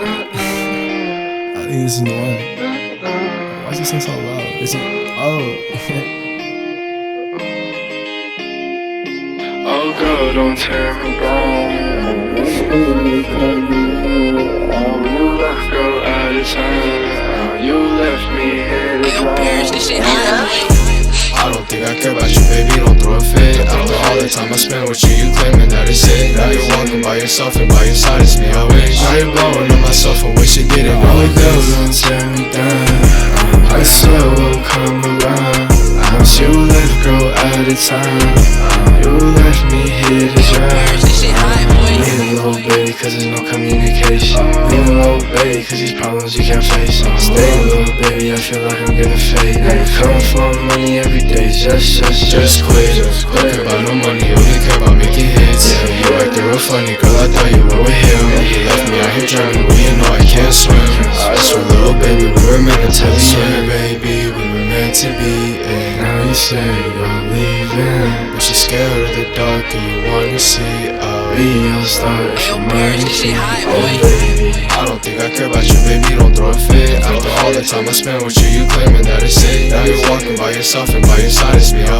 I think this is the one. Why is this song so loud? Is it? Oh. Oh girl, don't tear me down. You left, girl, out of time. You left me here to dry. I don't think I care about you, baby, don't throw a fit. After all the time I spent with you, you claiming that it's it. Now you're walking by yourself and by your side it's me, I wish. Now you're blowing on myself and wish you didn't know like Girl, this. don't tear me down. I swear we'll come around. Once you left, girl, out of time. You left me here to dry. Leave a little baby, cause there's no communication. Leave a little baby, cause these problems you can't face. Stay a little baby, I feel like I'm gonna fade. Come for money every day, just quit. Don't care about no money, only care about making hits. Yeah, you acting real funny, girl, I thought you were with him. You left me out here drowning, well you know I can't swim. I swear, little baby, we were meant to be. Swear, baby, we were meant to be. And Now you say you're leaving, but you're scared of the dark and you wanna see out. be all star if you mind. I don't think I care about you, baby, don't throw a fit. After all the time I spent with you, you claiming that it's it. Now you're walking by yourself and by your side it's me, I